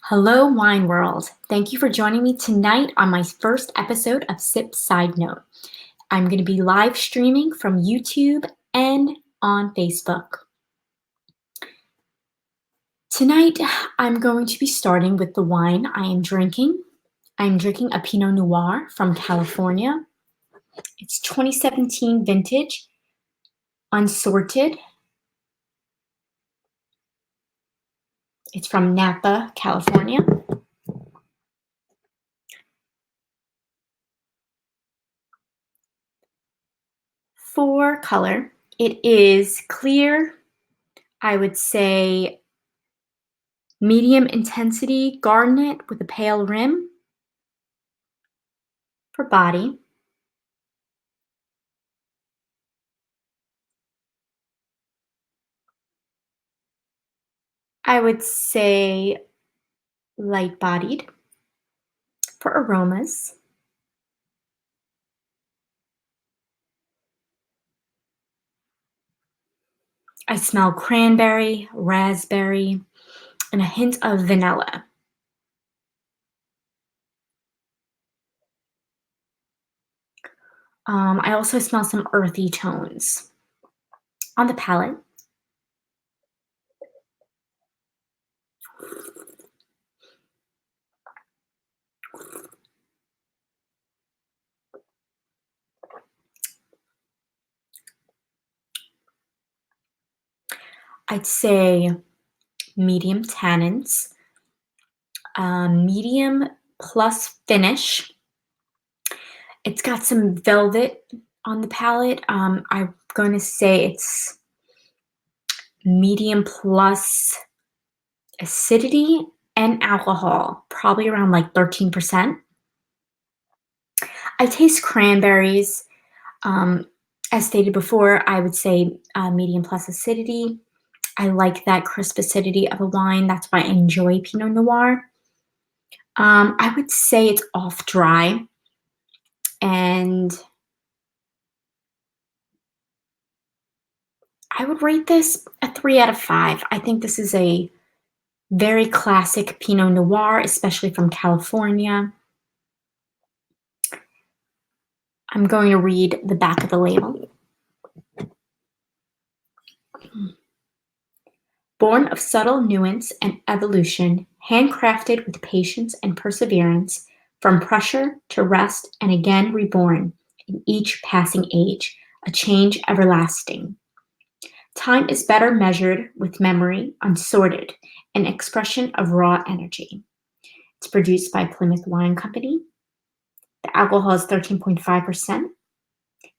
Hello, Wine World. Thank you for joining me tonight on my first episode of Sip Side Note. I'm going to be live streaming from YouTube and on Facebook. Tonight, I'm going to be starting with the wine I am drinking. I'm drinking a Pinot Noir from California. It's 2017 vintage, unsorted. It's from Napa, California. For color, it is clear, I would say medium intensity garnet with a pale rim. For body, I would say light bodied. For aromas, I smell cranberry, raspberry, and a hint of vanilla. I also smell some earthy tones. On the palate, I'd say medium tannins, medium plus finish. It's got some velvet on the palate. I'm going to say it's medium plus acidity and alcohol, probably around like 13%. I taste cranberries. Um, as stated before, I would say medium plus acidity. I like that crisp acidity of a wine. That's why I enjoy Pinot Noir. I would say it's off dry, and I would rate this a 3 out of 5. I think this is a very classic Pinot Noir, especially from California. I'm going to read the back of the label. Born of subtle nuance and evolution, handcrafted with patience and perseverance, from pressure to rest and again reborn in each passing age, a change everlasting. Time is better measured with memory, unsorted, an expression of raw energy. It's produced by Plymouth Wine Company. The alcohol is 13.5%.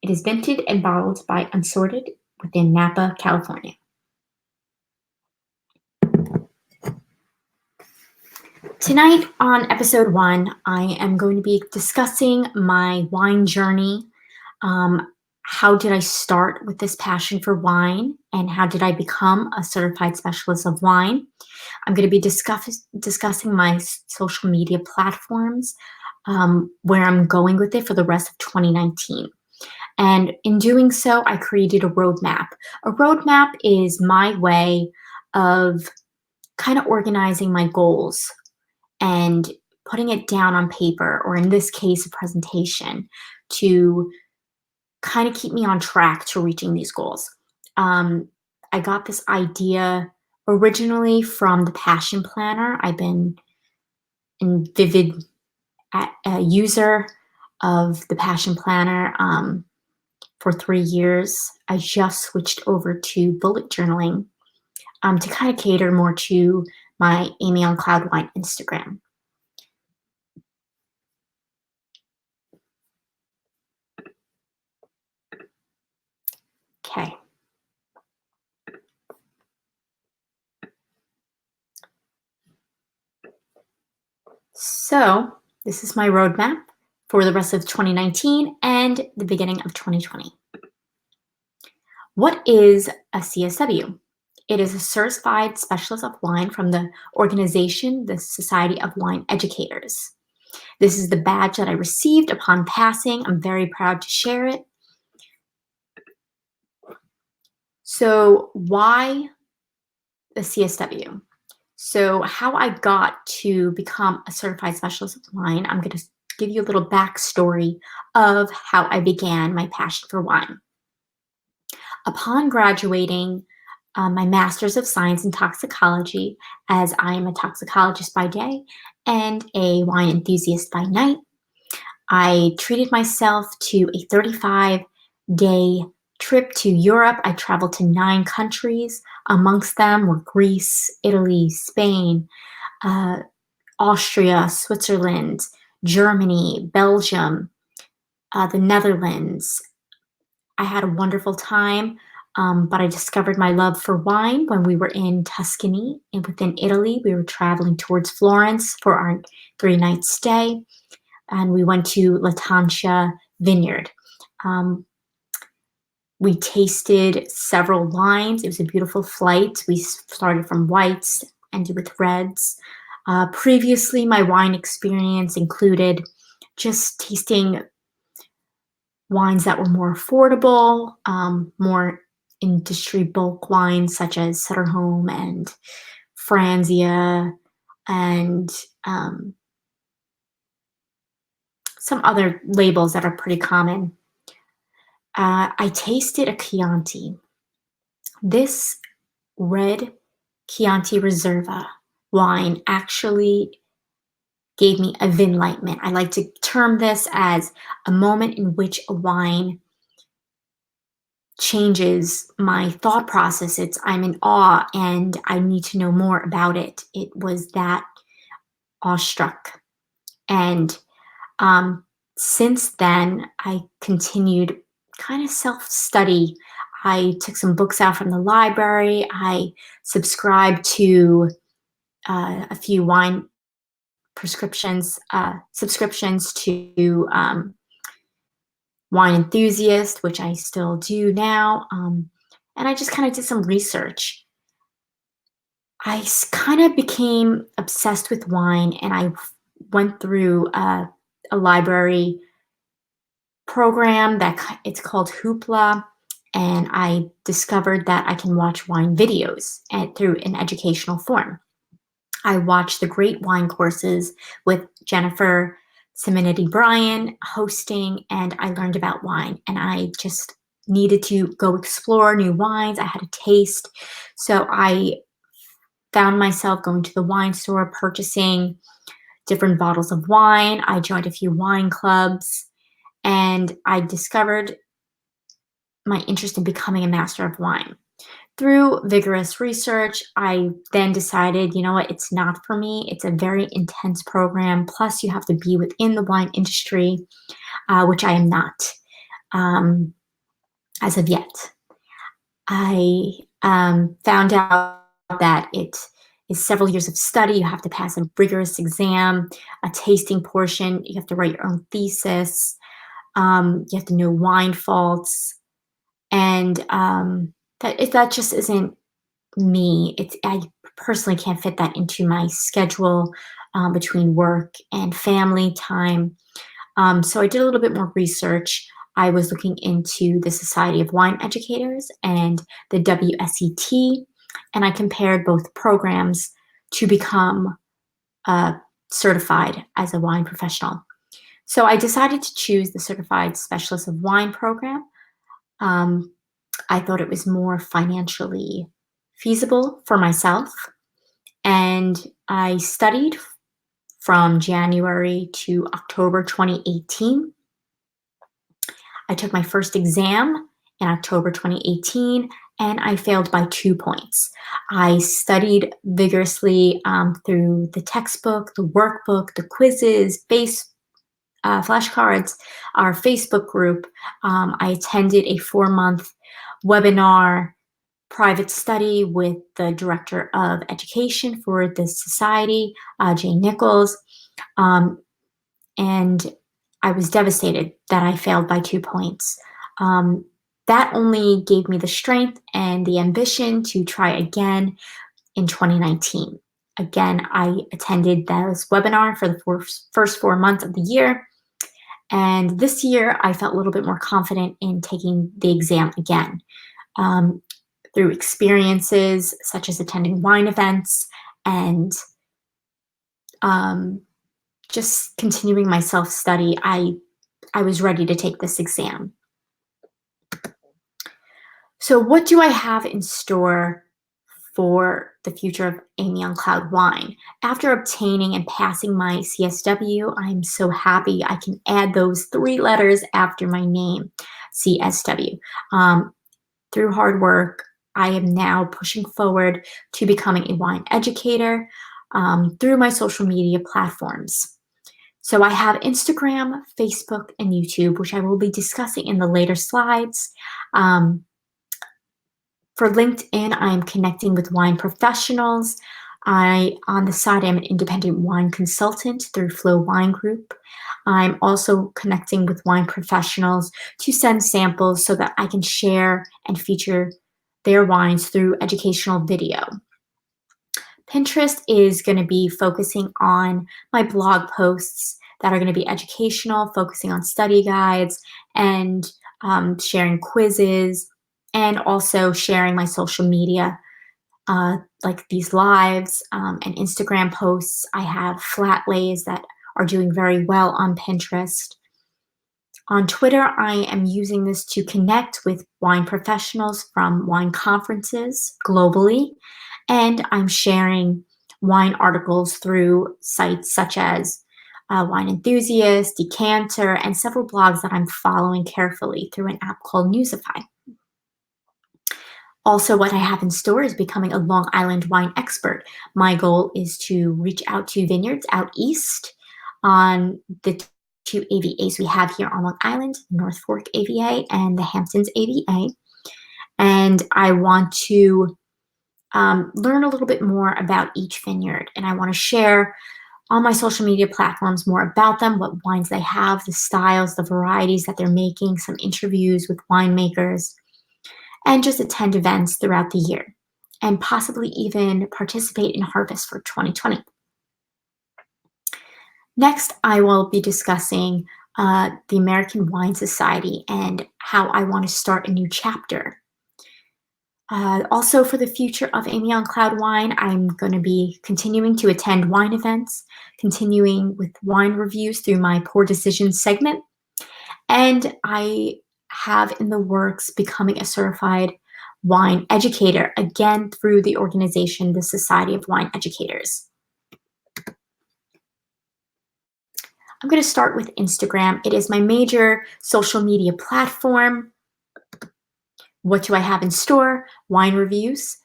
It is vinted and bottled by Unsorted within Napa, California. Tonight on episode 1, I am going to be discussing my wine journey. How did I start with this passion for wine, and how did I become a certified specialist of wine? I'm going to be discussing my social media platforms, where I'm going with it for the rest of 2019. And in doing so, I created a roadmap. A roadmap is my way of kind of organizing my goals and putting it down on paper, or in this case, a presentation, to kind of keep me on track to reaching these goals. I got this idea originally from the Passion Planner. I've been a vivid user of the Passion Planner for 3 years. I just switched over to bullet journaling to kind of cater more to my Amy on Cloud Wine Instagram. Okay. So this is my roadmap for the rest of 2019 and the beginning of 2020. What is a CSW? It is a certified specialist of wine from the organization, the Society of Wine Educators. This is the badge that I received upon passing. I'm very proud to share it. So why the CSW? So, how I got to become a certified specialist of wine, I'm going to give you a little backstory of how I began my passion for wine. Upon graduating my master's of science in toxicology, as I am a toxicologist by day and a wine enthusiast by night, I treated myself to a 35-day trip to Europe. I traveled to 9 countries. Amongst them were Greece, Italy, Spain, uh, Austria, Switzerland, Germany, Belgium, the Netherlands. I had a wonderful time, but I discovered my love for wine when we were in Tuscany and within Italy. We were traveling towards Florence for our 3-night stay, and we went to Latancia Vineyard. Um, we tasted several wines. It was a beautiful flight. We started from whites, ended with reds. Previously, my wine experience included just tasting wines that were more affordable, more industry bulk wines such as Sutter Home and Franzia and some other labels that are pretty common. I tasted a Chianti. This red Chianti Reserva wine actually gave me a vinlightenment. I like to term this as a moment in which a wine changes my thought process. I'm in awe and I need to know more about it. It was that awestruck. And um, since then, I continued kind of self study. I took some books out from the library. I subscribed to a few wine subscriptions to Wine Enthusiast, which I still do now. And I just kind of did some research. I kind of became obsessed with wine, and I went through a library program it's called Hoopla, and I discovered that I can watch wine videos through an educational form. I watched the Great Wine Courses with Jennifer Simonetti Bryan hosting, and I learned about wine. And I just needed to go explore new wines. I had a taste. So I found myself going to the wine store, purchasing different bottles of wine. I joined a few wine clubs, and I discovered my interest in becoming a master of wine. Through vigorous research, I then decided, you know what, it's not for me. It's a very intense program. Plus, you have to be within the wine industry, which I am not as of yet. I found out that it is several years of study. You have to pass a rigorous exam, a tasting portion. You have to write your own thesis. You have to know wine faults. And that just isn't me. I personally can't fit that into my schedule between work and family time. So I did a little bit more research. I was looking into the Society of Wine Educators and the WSET, and I compared both programs to become certified as a wine professional. So I decided to choose the Certified Specialist of Wine program. I thought it was more financially feasible for myself. And I studied from January to October 2018. I took my first exam in October 2018, and I failed by 2 points. I studied vigorously through the textbook, the workbook, the quizzes, flashcards, our Facebook group. I attended a 4-month webinar private study with the director of education for the society, Jane Nichols. And I was devastated that I failed by 2 points. That only gave me the strength and the ambition to try again in 2019. Again, I attended this webinar for the first 4 months of the year. And this year, I felt a little bit more confident in taking the exam again through experiences such as attending wine events and just continuing my self-study, I was ready to take this exam. So what do I have in store for the future of Amy on Cloud Wine? After obtaining and passing my CSW, I'm so happy I can add those 3 letters after my name, CSW. Through hard work, I am now pushing forward to becoming a wine educator through my social media platforms. So I have Instagram, Facebook, and YouTube, which I will be discussing in the later slides. For LinkedIn, I'm connecting with wine professionals. On the side, I'm an independent wine consultant through Flow Wine Group. I'm also connecting with wine professionals to send samples so that I can share and feature their wines through educational video. Pinterest is going to be focusing on my blog posts that are going to be educational, focusing on study guides and sharing quizzes, and also sharing my social media, like these lives and Instagram posts. I have flat lays that are doing very well on Pinterest. On Twitter, I am using this to connect with wine professionals from wine conferences globally, and I'm sharing wine articles through sites such as Wine Enthusiast, Decanter, and several blogs that I'm following carefully through an app called Newsify. Also, what I have in store is becoming a Long Island wine expert. My goal is to reach out to vineyards out east on the 2 AVAs we have here on Long Island, North Fork AVA and the Hamptons AVA. And I want to learn a little bit more about each vineyard. And I want to share on my social media platforms more about them, what wines they have, the styles, the varieties that they're making, some interviews with winemakers, and just attend events throughout the year, and possibly even participate in Harvest for 2020. Next, I will be discussing the American Wine Society and how I want to start a new chapter. Also, for the future of Amy on Cloud Wine, I'm going to be continuing to attend wine events, continuing with wine reviews through my Poor Decisions segment, and I have in the works becoming a certified wine educator, again through the organization, the Society of Wine Educators. I'm going to start with Instagram. It is my major social media platform. What do I have in store? Wine reviews,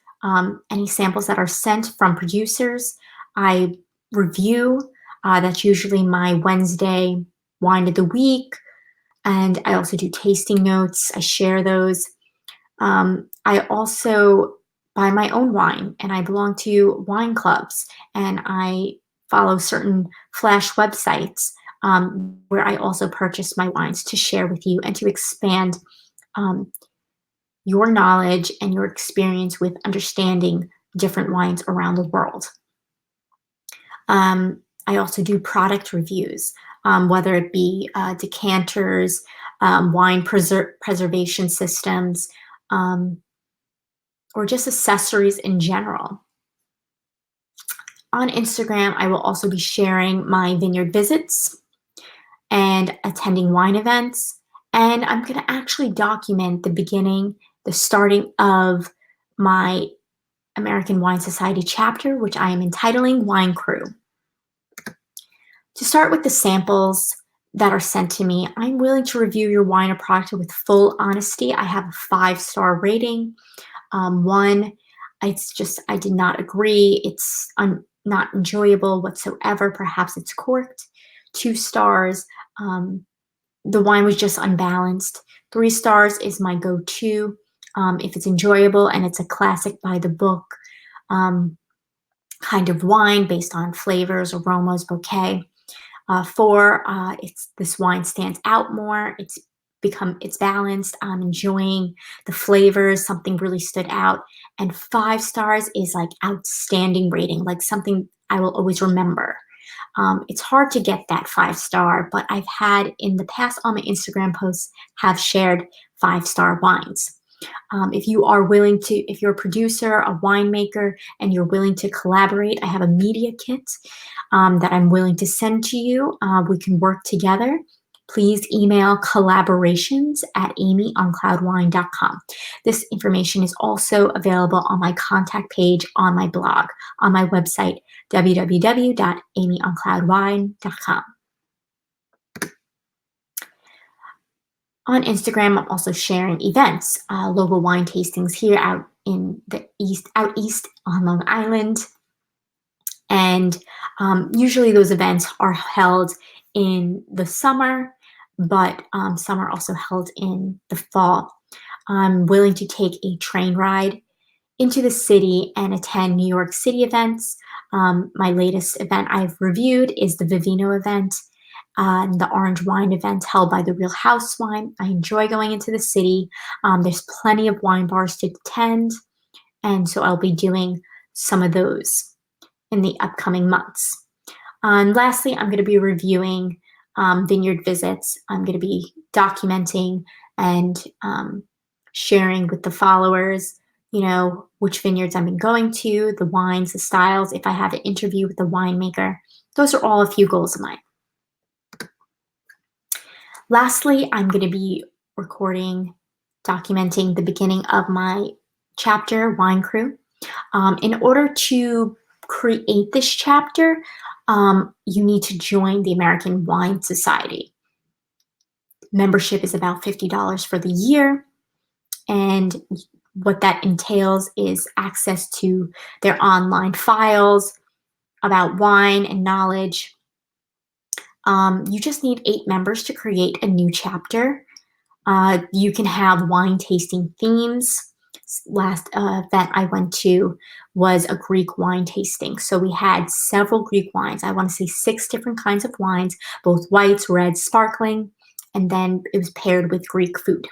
any samples that are sent from producers. I review. That's usually my Wednesday wine of the week. And I also do tasting notes. I share those. I also buy my own wine, and I belong to wine clubs, and I follow certain flash websites where I also purchase my wines to share with you and to expand your knowledge and your experience with understanding different wines around the world. I also do product reviews, whether it be decanters, wine preservation systems, or just accessories in general. On Instagram, I will also be sharing my vineyard visits and attending wine events. And I'm going to actually document the starting of my American Wine Society chapter, which I am entitling Wine Crew. To start with the samples that are sent to me, I'm willing to review your wine or product with full honesty. I have a 5-star rating. 1, it's just, I did not agree. It's not enjoyable whatsoever. Perhaps it's corked. 2 stars, the wine was just unbalanced. 3 stars is my go-to. If it's enjoyable and it's a classic by the book kind of wine based on flavors, aromas, bouquet. 4, this wine stands out more. It's balanced. I'm enjoying the flavors. Something really stood out. And 5 stars is like outstanding rating, like something I will always remember. It's hard to get that 5-star, but I've had in the past on my Instagram posts have shared 5-star wines. If you're a producer, a winemaker, and you're willing to collaborate, I have a media kit that I'm willing to send to you. We can work together. Please email collaborations@amyoncloudwine.com. This information is also available on my contact page on my blog, on my website, www.amyoncloudwine.com. On Instagram, I'm also sharing events, local wine tastings here out east on Long Island. And usually those events are held in the summer, but some are also held in the fall. I'm willing to take a train ride into the city and attend New York City events. My latest event I've reviewed is the Vivino event, the orange wine event held by the Real House Wine. I enjoy going into the city. There's plenty of wine bars to attend, and so I'll be doing some of those in the upcoming months. And lastly, I'm going to be reviewing vineyard visits. I'm going to be documenting and sharing with the followers, which vineyards I've been going to, the wines, the styles, if I have an interview with the winemaker. Those are all a few goals of mine. Lastly, I'm going to be documenting the beginning of my chapter, Wine Crew. In order to create this chapter, you need to join the American Wine Society. Membership is about $50 for the year, and what that entails is access to their online files about wine and knowledge. You just need 8 members to create a new chapter. You can have wine tasting themes. Last event I went to was a Greek wine tasting. So we had several Greek wines. I want to say 6 different kinds of wines, both whites, reds, sparkling, and then it was paired with Greek food.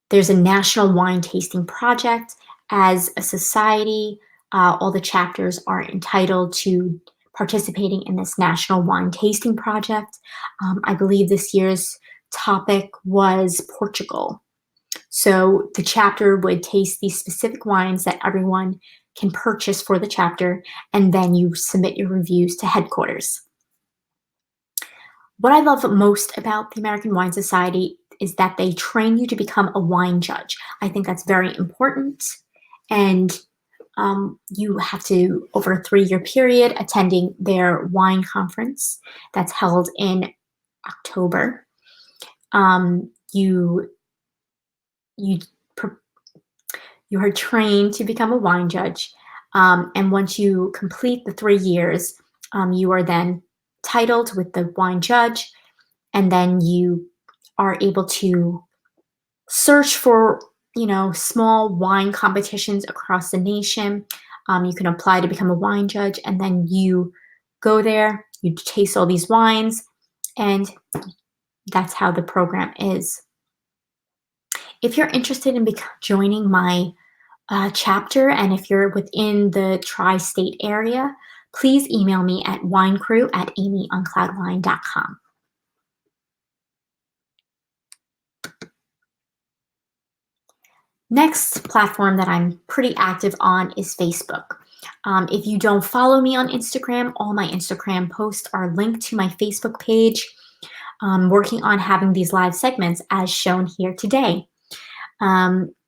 There's a national wine tasting project. As a society, all the chapters are entitled to participating in this national wine tasting project. I believe this year's topic was Portugal. So the chapter would taste these specific wines that everyone can purchase for the chapter, and then you submit your reviews to headquarters. What I love most about the American Wine Society is that they train you to become a wine judge. I think that's very important, and you have to, over a 3-year period, attending their wine conference that's held in October. You are trained to become a wine judge, and once you complete the 3 years, you are then titled with the wine judge, and then you are able to search for small wine competitions across the nation. You can apply to become a wine judge, and then you go there, you taste all these wines, and that's how the program is. If you're interested in joining my chapter, and if you're within the tri-state area, please email me at winecrew@amyoncloudwine.com. Next platform that I'm pretty active on is Facebook. If you don't follow me on Instagram, all my Instagram posts are linked to my Facebook page. I'm working on having these live segments as shown here today.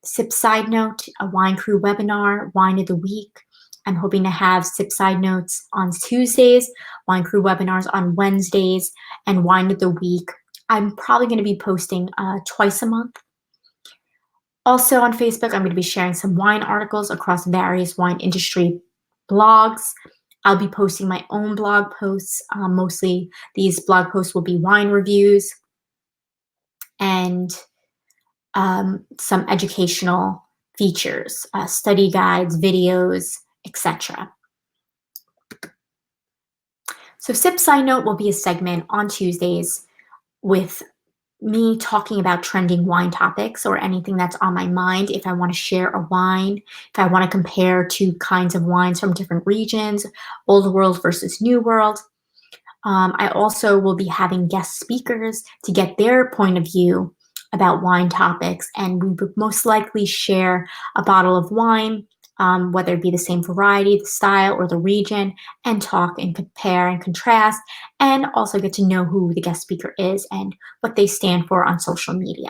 Sip Side Note, a Wine Crew webinar, Wine of the Week. I'm hoping to have Sip Side Notes on Tuesdays, Wine Crew webinars on Wednesdays, and Wine of the Week. I'm probably going to be posting twice a month. Also on Facebook, I'm going to be sharing some wine articles across various wine industry blogs. I'll be posting my own blog posts. Mostly these blog posts will be wine reviews and some educational features, study guides, videos, etc. So Sip Side Note will be a segment on Tuesdays with me talking about trending wine topics or anything that's on my mind. If I want to share a wine, if I want to compare 2 kinds of wines from different regions, Old World versus New World. I also will be having guest speakers to get their point of view about wine topics, and we would most likely share a bottle of wine, whether it be the same variety, the style, or the region, and talk and compare and contrast, and also get to know who the guest speaker is and what they stand for on social media.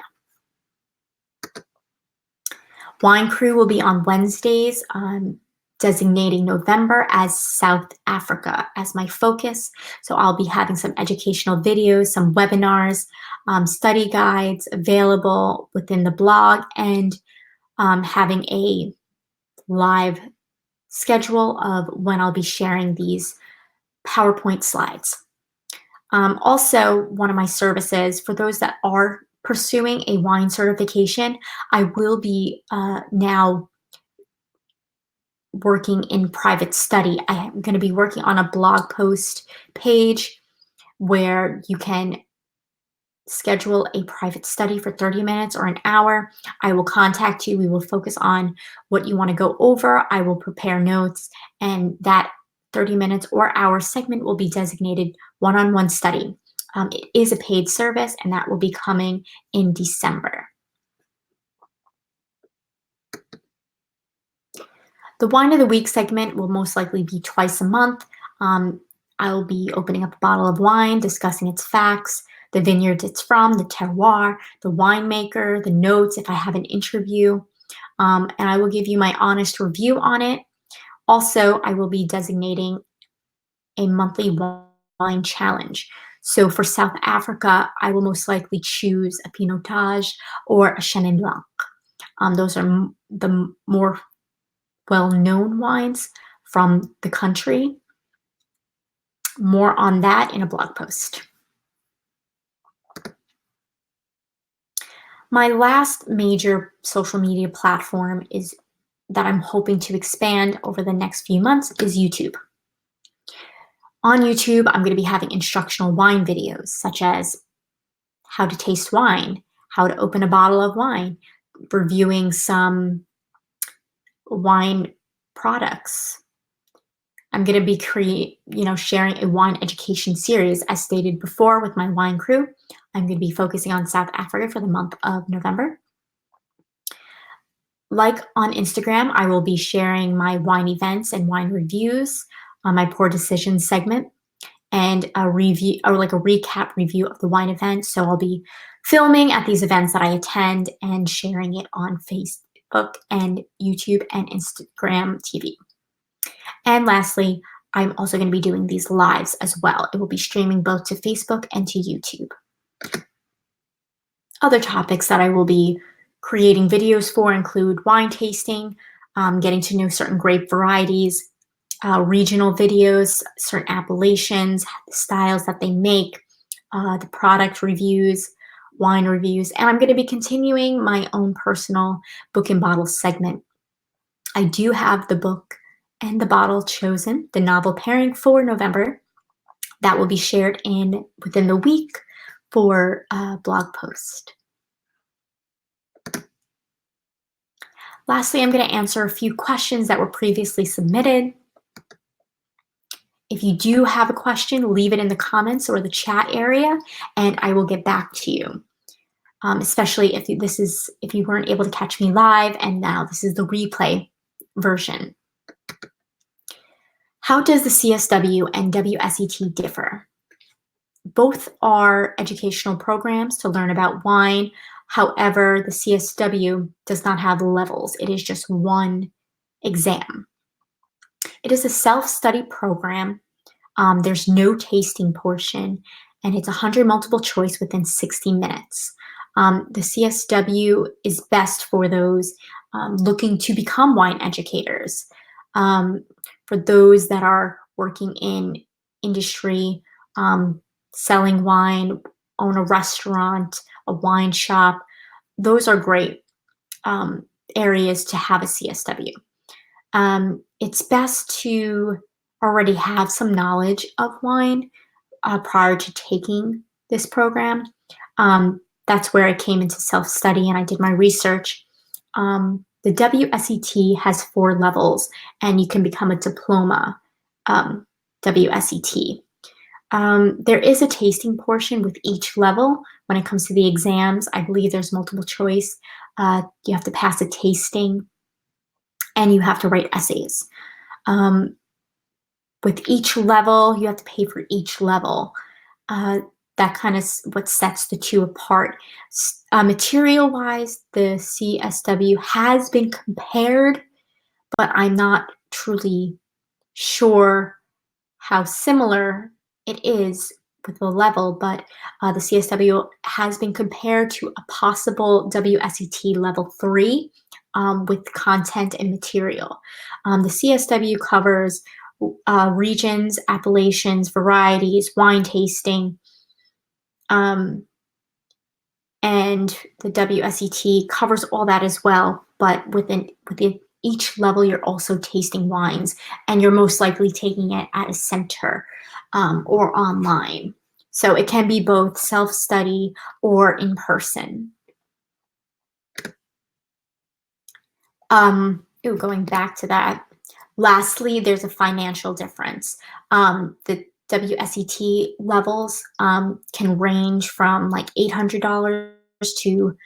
Wine Crew will be on Wednesdays, designating November as South Africa as my focus. So I'll be having some educational videos, some webinars, study guides available within the blog, and having a live schedule of when I'll be sharing these PowerPoint slides. Also, one of my services for those that are pursuing a wine certification, I will be now working in private study. I am going to be working on a blog post page where you can schedule a private study for 30 minutes or an hour. I will contact you. We will focus on what you want to go over. I will prepare notes, and that 30 minutes or hour segment will be designated one-on-one study. It is a paid service, and that will be coming in December. The Wine of the Week segment will most likely be twice a month. I'll be opening up a bottle of wine, discussing its facts, the vineyard it's from, the terroir, the winemaker, the notes if I have an interview, and I will give you my honest review on it. Also, I will be designating a monthly wine challenge. So for South Africa, I will most likely choose a Pinotage or a Chenin Blanc. Those are the more well-known wines from the country. More on that in a blog post. My last major social media platform is that I'm hoping to expand over the next few months is YouTube. On YouTube, I'm going to be having instructional wine videos such as how to taste wine, how to open a bottle of wine, reviewing some wine products. I'm going to be sharing a wine education series as stated before with my Wine Crew. I'm going to be focusing on South Africa for the month of November. Like on Instagram, I will be sharing my wine events and wine reviews on my Poor Decisions segment, and a review or like a recap review of the wine event. So I'll be filming at these events that I attend and sharing it on Facebook and YouTube and Instagram TV. And lastly, I'm also going to be doing these lives as well. It will be streaming both to Facebook and to YouTube. Other topics that I will be creating videos for include wine tasting, getting to know certain grape varieties, regional videos, certain appellations, the styles that they make, the product reviews, wine reviews, and I'm going to be continuing my own personal book and bottle segment. I do have the book and the bottle chosen, the novel pairing for November. That will be shared within the week for a blog post. Lastly, I'm going to answer a few questions that were previously submitted. If you do have a question, leave it in the comments or the chat area, and I will get back to you. Especially if you weren't able to catch me live, and now this is the replay version. How does the CSW and WSET differ? Both are educational programs to learn about wine. However, the CSW does not have levels. It is just one exam. It is a self-study program. There's no tasting portion, and it's 100 multiple choice within 60 minutes. The CSW is best for those looking to become wine educators. For those that are working in industry, selling wine, own a restaurant, a wine shop, those are great areas to have a CSW. It's best to already have some knowledge of wine prior to taking this program. That's where I came into self-study and I did my research. The WSET has 4 levels, and you can become a diploma WSET. There is a tasting portion with each level. When it comes to the exams, I believe there's multiple choice. You have to pass a tasting and you have to write essays. Um, with each level, you have to pay for each level. Uh, that kind of what sets the two apart. Material wise, the CSW has been compared, but I'm not truly sure how similar it is with the level, but the CSW has been compared to a possible WSET level 3 with content and material. The CSW covers regions, appellations, varieties, wine tasting, um, and the WSET covers all that as well. But within each level, you're also tasting wines, and you're most likely taking it at a center or online. So it can be both self-study or in person. Going back to that. Lastly, there's a financial difference. The WSET levels can range from like $800 to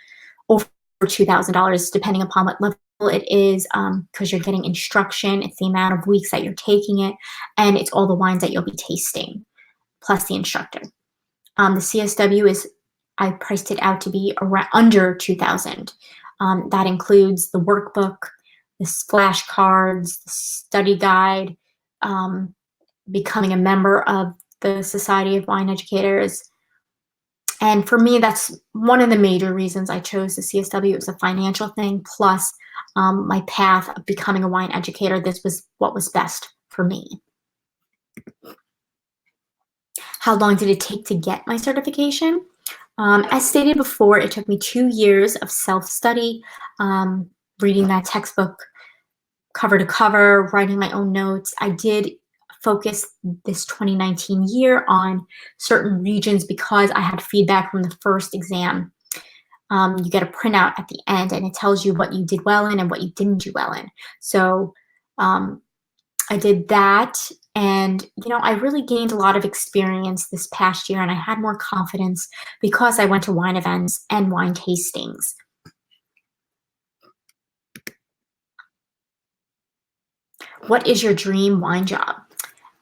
over $2,000, depending upon what level it is, because you're getting instruction. It's the amount of weeks that you're taking it, and it's all the wines that you'll be tasting, plus the instructor. The CSW I priced it out to be around under 2,000. That includes the workbook, the flashcards, the study guide, um, becoming a member of the Society of Wine Educators. And for me, that's one of the major reasons I chose the CSW. It was a financial thing, plus my path of becoming a wine educator. This was what was best for me. How long did it take to get my certification? As stated before, it took me 2 years of self-study, reading that textbook cover to cover, writing my own notes. I did focus this 2019 year on certain regions because I had feedback from the first exam. You get a printout at the end and it tells you what you did well in and what you didn't do well in. So I did that, and I really gained a lot of experience this past year, and I had more confidence because I went to wine events and wine tastings. What is your dream wine job?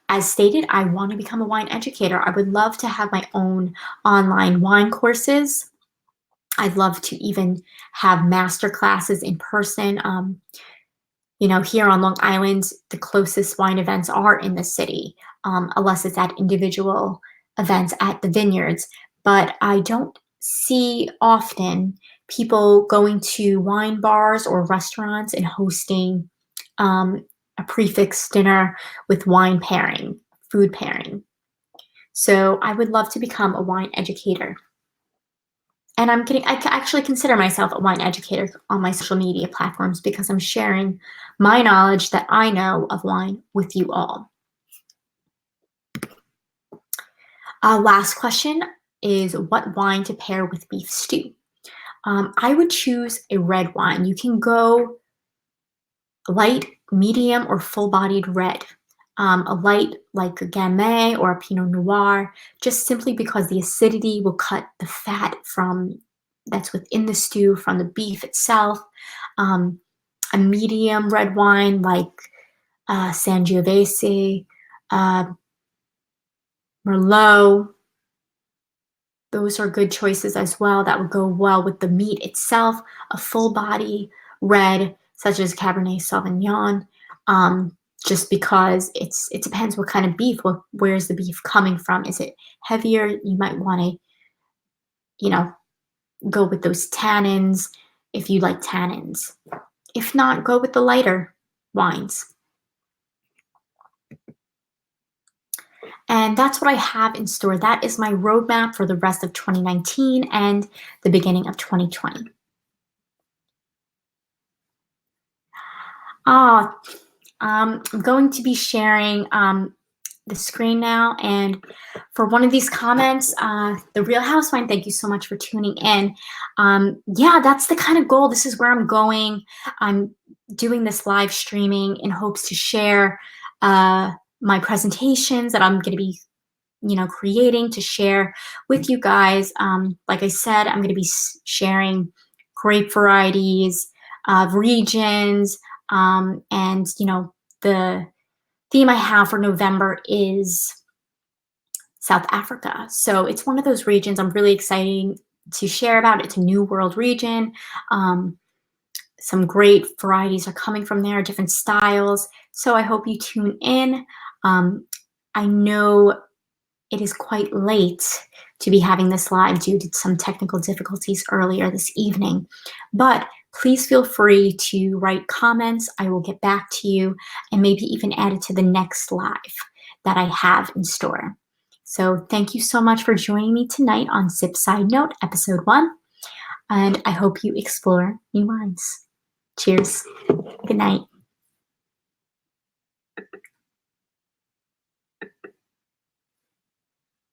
As stated, I want to become a wine educator. I would love to have my own online wine courses. I'd love to even have master classes in person. Here on Long Island, the closest wine events are in the city, unless it's at individual events at the vineyards. But I don't see often people going to wine bars or restaurants and hosting a prefix dinner with wine pairing, food pairing. So I would love to become a wine educator. And I actually consider myself a wine educator on my social media platforms because I'm sharing my knowledge that I know of wine with you all. Last question is what wine to pair with beef stew? I would choose a red wine. You can go light, medium, or full-bodied red. A light like a Gamay or a Pinot Noir, just simply because the acidity will cut the fat that's within the stew from the beef itself. A medium red wine like Sangiovese, Merlot. Those are good choices as well. That would go well with the meat itself. A full body red, such as Cabernet Sauvignon. Just because it depends what kind of beef. Where's the beef coming from? Is it heavier? You might want to, go with those tannins if you like tannins. If not, go with the lighter wines. And that's what I have in store. That is my roadmap for the rest of 2019 and the beginning of 2020. I'm going to be sharing the screen now. And for one of these comments, The Real House Wine, thank you so much for tuning in. Yeah, that's the kind of goal. This is where I'm going. I'm doing this live streaming in hopes to share my presentations that I'm going to be creating to share with you guys. Like I said, I'm going to be sharing grape varieties, regions, and the theme I have for November is South Africa. So it's one of those regions I'm really excited to share about. It's a new world region. Some great varieties are coming from there, different styles. So I hope you tune in. I know it is quite late to be having this live due to some technical difficulties earlier this evening, but please feel free to write comments. I will get back to you and maybe even add it to the next live that I have in store. So thank you so much for joining me tonight on Sip Side Note, episode 1, and I hope you explore new wines. Cheers. Good night.